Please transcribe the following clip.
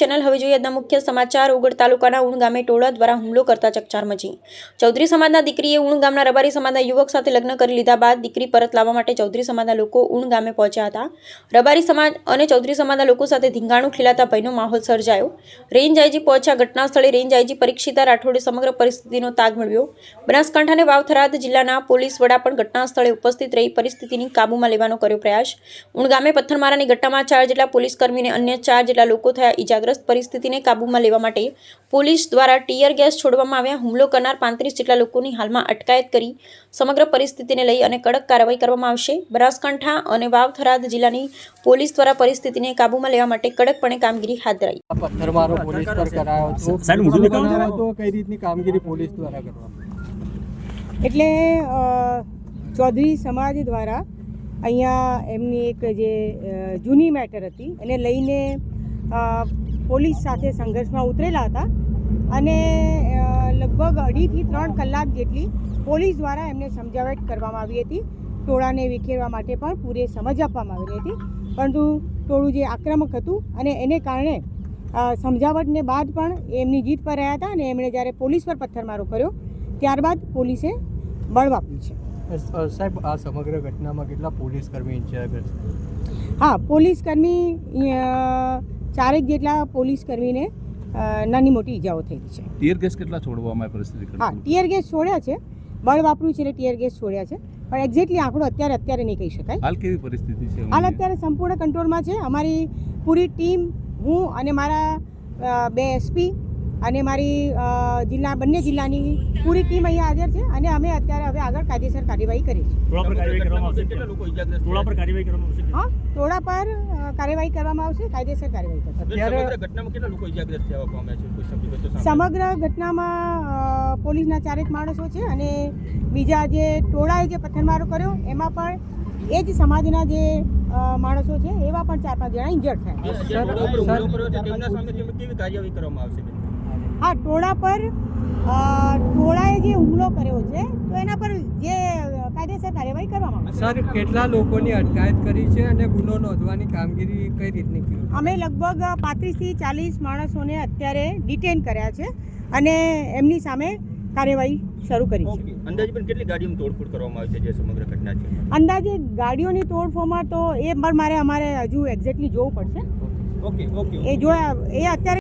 Channel હવે જોઈએ આજના મુખ્ય સમાચાર। ઉગડ તાલુકાના ઉણ ગામે ટોળા દ્વારા હુમલો કરતા ચકચાર મચી। ચૌધરી સમાજના દીકરીએ ઉણ ગામના રબારી સમાજના યુવક સાથે લગ્ન કરી લીધા બાદ દીકરી પરત લાવવા માટે ચૌધરી સમાજના લોકો ઉણ ગામે પહોંચ્યા હતા। રબારી સમાજ અને ચૌધરી સમાજના લોકો સાથે ધીંગાણું ખેલાતા ભયનો માહોલ સર્જાયો। રેન્જ આઈજી પહોંચ્યા ઘટના સ્થળે। રેન્જ આઈજી પરીક્ષિતા રાઠોડે સમગ્ર પરિસ્થિતિનો તાગ મેળવ્યો। બનાસકાંઠા અને વાવ-થરાદ જિલ્લાના પોલીસ વડા પણ ઘટના સ્થળે ઉપસ્થિત રહી પરિસ્થિતિને કાબૂમાં લેવાનો કર્યો પ્રયાસ। ઉણ ગામે પથ્થરમારાની ઘટનામાં 4 જેટલા પોલીસ કર્મી અને અન્ય 4 જેટલા લોકો થયા ઈજાગ્રસ્ત। પરિસ્થિતિને કાબૂમાં લેવા માટે પોલીસ દ્વારા ટીયર ગેસ છોડવામાં આવ્યા। હુમલો કરનાર 35 જેટલા લોકોની હાલમાં અટકાયત કરી સમગ્ર પરિસ્થિતિને લઈ અને કડક કાર્યવાહી કરવામાં આવશે। બનાસકાંઠા અને વાવ-થરાદ જિલ્લાની પોલીસ દ્વારા પરિસ્થિતિને કાબૂમાં લેવા માટે કડકપણે કામગીરી હાથ ધરાઈ। પથ્થરમારો પોલીસ પર કરાયો તો કઈ રીતની કામગીરી પોલીસ દ્વારા કરવામાં? એટલે ચૌધરી સમાજ દ્વારા અહીંયા એમની એક જે જૂની મેટર હતી એને લઈને પોલીસ સાથે સંઘર્ષમાં ઉતરેલા હતા અને લગભગ 2.5 થી 3 કલાક જેટલી પોલીસ દ્વારા એમને સમજાવટ કરવામાં આવી હતી। ટોળાને વિખેરવા માટે પણ પૂરી સમજ આપવામાં આવેલી હતી, પરંતુ ટોળું જે આક્રમક હતું અને એને કારણે સમજાવટને બાદ પણ એમની જીત પર રહ્યા હતા અને એમણે જ્યારે પોલીસ પર પથ્થરમારો કર્યો ત્યારબાદ પોલીસે બળ વાપર્યું છે। સાહેબ, આ સમગ્ર ઘટનામાં કેટલા પોલીસ કર્મી ઇજાગ્રસ્ત? હા, પોલીસ કર્મી 4 જેટલા પોલીસ કર્મીને નાની મોટી ઈજાઓ થઈ છે। ટીયર ગેસ કેટલા છોડવામાં પરિસ્થિતિ? હા, ટીયર ગેસ છોડ્યા છે, બળ વાપર્યું છે એટલે ટીયર ગેસ છોડ્યા છે, પણ એક્ઝેક્ટલી આંકડો અત્યારે નહીં કહી શકાય। હાલ કેવી પરિસ્થિતિ છે? હાલ અત્યારે સંપૂર્ણ કંટ્રોલમાં છે। અમારી પૂરી ટીમ, હું અને મારા 2 એસપી અને મારી બંને જિલ્લાની પૂરી ટીમ અહીંયા હાજર છે અને અમે અત્યારે હવે આગળ કાયદેસર કાર્યવાહી કરીશું। હા, ટોળા પર કાર્યવાહી કરવામાં આવશે, કાયદેસર કાર્યવાહી કરશે। સમગ્ર ઘટનામાં પોલીસના 4 માણસો છે અને બીજા જે ટોળાએ જે પથ્થરમારો કર્યો એમાં પણ એ જ સમાજના જે માણસો છે એવા પણ 4-5 જણા ઇન્જર્ડ થયા। હા, ટોળાએ જે હુમલો કર્યો છે તો એના પર જે કાયદેસર કાર્યવાહી કરવામાં આવશે। સર, કેટલા લોકોની અટકાયત કરી છે અને ગુનો નોંધવાની કામગીરી કઈ રીતની કરી? અમે લગભગ 35 થી 40 માણસોને અત્યારે ડિટેન કર્યા છે અને એમની સામે કાર્યવાહી શરૂ કરી છે। અંદાજે પણ કેટલી ગાડીઓની તોડફોડ કરવામાં આવી છે જે સમગ્ર ઘટના છે? અંદાજે ગાડીઓની તોડફોડમાં તો એ પણ અમારે હજુ એક્ઝેક્ટલી જોવું પડશે। એ અત્યારે